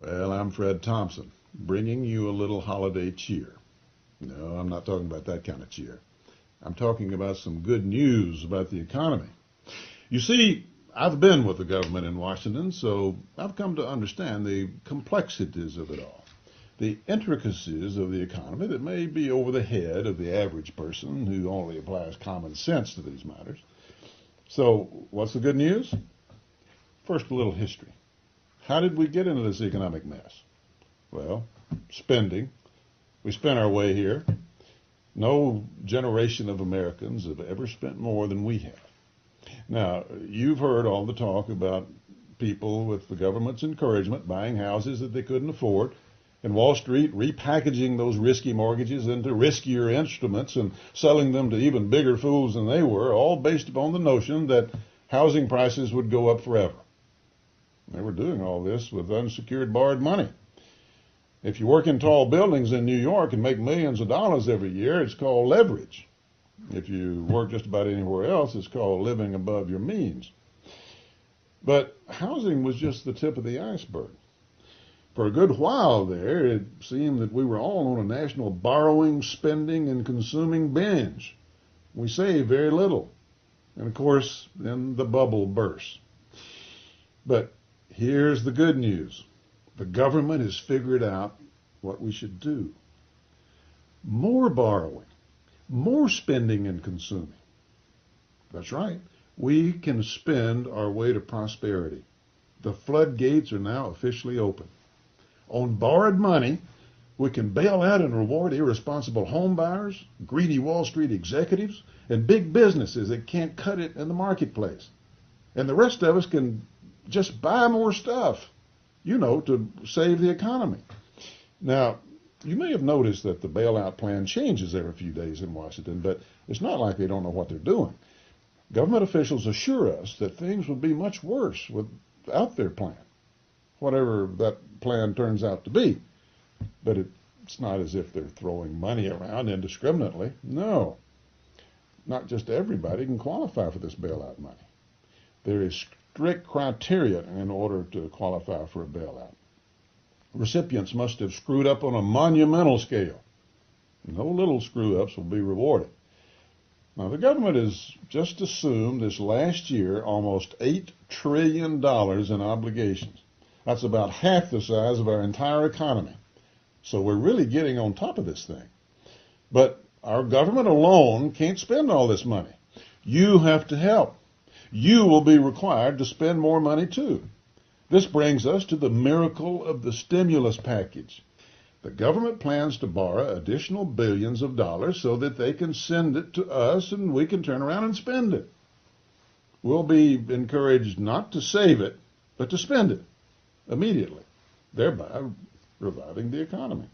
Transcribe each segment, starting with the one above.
Well, I'm Fred Thompson, bringing you a little holiday cheer. No, I'm not talking about that kind of cheer. I'm talking about some good news about the economy. You see, I've been with the government in Washington, so I've come to understand the complexities of it all, the intricacies of the economy that may be over the head of the average person who only applies common sense to these matters. So, what's the good news? First, a little history. How did we get into this economic mess? Well, spending. We spent our way here. No generation of Americans have ever spent more than we have. Now, you've heard all the talk about people with the government's encouragement buying houses that they couldn't afford, and Wall Street repackaging those risky mortgages into riskier instruments and selling them to even bigger fools than they were, all based upon the notion that housing prices would go up forever. They were doing all this with unsecured borrowed money. If you work in tall buildings in New York and make millions of dollars every year, it's called leverage. If you work just about anywhere else, it's called living above your means. But housing was just the tip of the iceberg. For a good while there, it seemed that we were all on a national borrowing, spending, and consuming binge. We saved very little. And of course, then the bubble burst. But here's the good news. The government has figured out what we should do. More borrowing, more spending and consuming. That's right. We can spend our way to prosperity. The floodgates are now officially open. On borrowed money, we can bail out and reward irresponsible home buyers, greedy Wall Street executives, and big businesses that can't cut it in the marketplace. And the rest of us can just buy more stuff, to save the economy. Now, you may have noticed that the bailout plan changes every few days in Washington, but it's not like they don't know what they're doing. Government officials assure us that things will be much worse without their plan, whatever that plan turns out to be. But it's not as if they're throwing money around indiscriminately. No, not just everybody can qualify for this bailout money. There is strict criteria in order to qualify for a bailout. Recipients must have screwed up on a monumental scale. No little screw-ups will be rewarded. Now, the government has just assumed this last year almost $8 trillion in obligations. That's about half the size of our entire economy. So we're really getting on top of this thing. But our government alone can't spend all this money. You have to help. You will be required to spend more money too. This brings us to the miracle of the stimulus package. The government plans to borrow additional billions of dollars so that they can send it to us and we can turn around and spend it. We'll be encouraged not to save it, but to spend it immediately, thereby reviving the economy.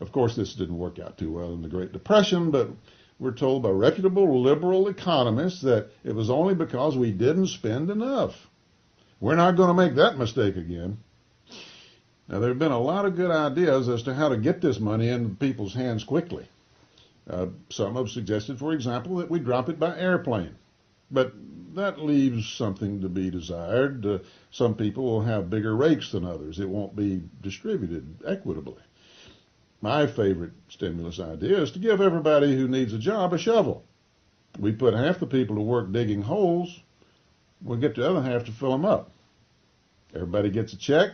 Of course, this didn't work out too well in the Great Depression, but we're told by reputable liberal economists that it was only because we didn't spend enough. We're not going to make that mistake again. Now, there have been a lot of good ideas as to how to get this money into people's hands quickly. Some have suggested, for example, that we drop it by airplane. But that leaves something to be desired. Some people will have bigger rakes than others. It won't be distributed equitably. My favorite stimulus idea is to give everybody who needs a job a shovel. We put half the people to work digging holes. We'll get the other half to fill them up. Everybody gets a check,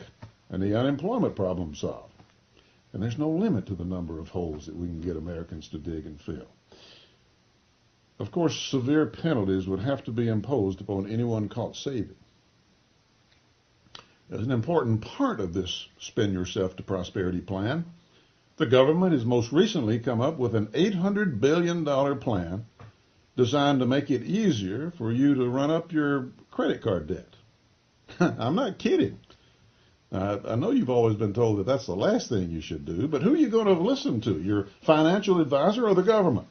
and the unemployment problem solved. And there's no limit to the number of holes that we can get Americans to dig and fill. Of course, severe penalties would have to be imposed upon anyone caught saving. As an important part of this Spend Yourself to Prosperity plan, the government has most recently come up with an $800 billion plan designed to make it easier for you to run up your credit card debt. I'm not kidding. I know you've always been told that that's the last thing you should do, but who are you going to listen to, your financial advisor or the government?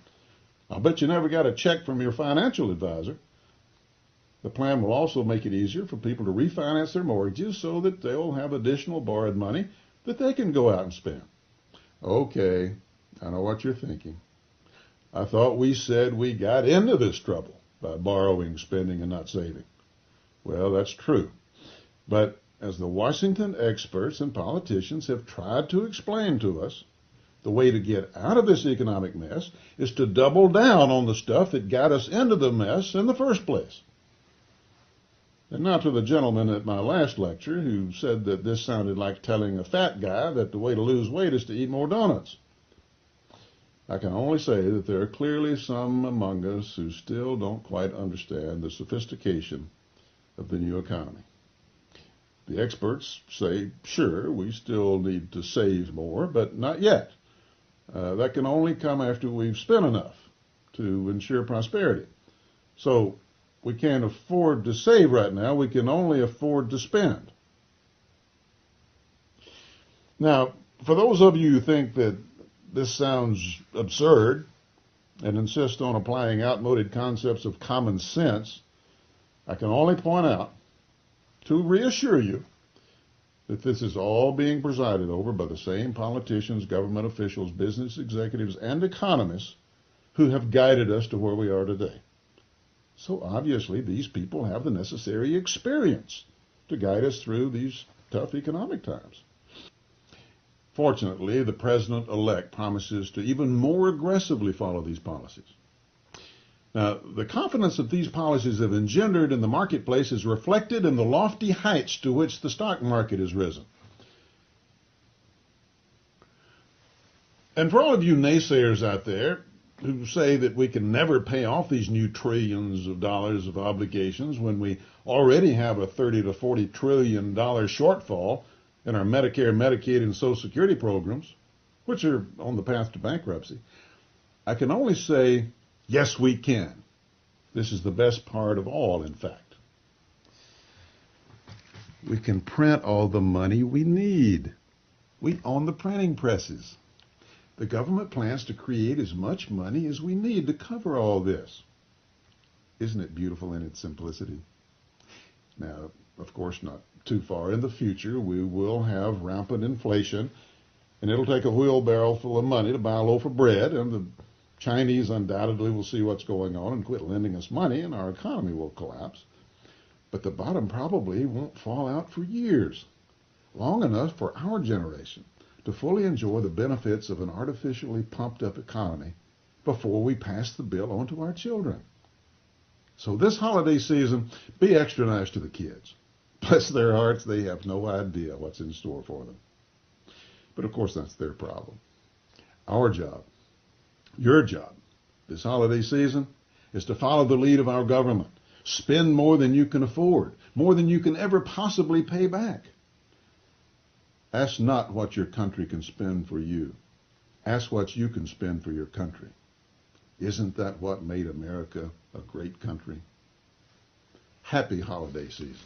I'll bet you never got a check from your financial advisor. The plan will also make it easier for people to refinance their mortgages so that they'll have additional borrowed money that they can go out and spend. Okay, I know what you're thinking. I thought we said we got into this trouble by borrowing, spending, and not saving. Well, that's true. But as the Washington experts and politicians have tried to explain to us, the way to get out of this economic mess is to double down on the stuff that got us into the mess in the first place. And now to the gentleman at my last lecture who said that this sounded like telling a fat guy that the way to lose weight is to eat more donuts. I can only say that there are clearly some among us who still don't quite understand the sophistication of the new economy. The experts say, sure, we still need to save more, but not yet. That can only come after we've spent enough to ensure prosperity. So we can't afford to save right now. We can only afford to spend. Now, for those of you who think that this sounds absurd and insist on applying outmoded concepts of common sense, I can only point out, to reassure you, that this is all being presided over by the same politicians, government officials, business executives, and economists who have guided us to where we are today. So obviously these people have the necessary experience to guide us through these tough economic times. Fortunately, the president-elect promises to even more aggressively follow these policies. Now, the confidence that these policies have engendered in the marketplace is reflected in the lofty heights to which the stock market has risen. And for all of you naysayers out there who say that we can never pay off these new trillions of dollars of obligations when we already have a $30 to $40 trillion shortfall in our Medicare, Medicaid, and Social Security programs, which are on the path to bankruptcy, I can only say, yes, we can. This is the best part of all, in fact. We can print all the money we need. We own the printing presses. The government plans to create as much money as we need to cover all this. Isn't it beautiful in its simplicity? Now, of course, not too far in the future, we will have rampant inflation, and it'll take a wheelbarrow full of money to buy a loaf of bread, and the Chinese undoubtedly will see what's going on and quit lending us money, and our economy will collapse. But the bottom probably won't fall out for years, long enough for our generation to fully enjoy the benefits of an artificially pumped up economy before we pass the bill on to our children. So this holiday season, be extra nice to the kids. Bless their hearts, they have no idea what's in store for them. But of course, that's their problem. Our job, your job, this holiday season is to follow the lead of our government. Spend more than you can afford, more than you can ever possibly pay back. Ask not what your country can spend for you. Ask what you can spend for your country. Isn't that what made America a great country? Happy holiday season.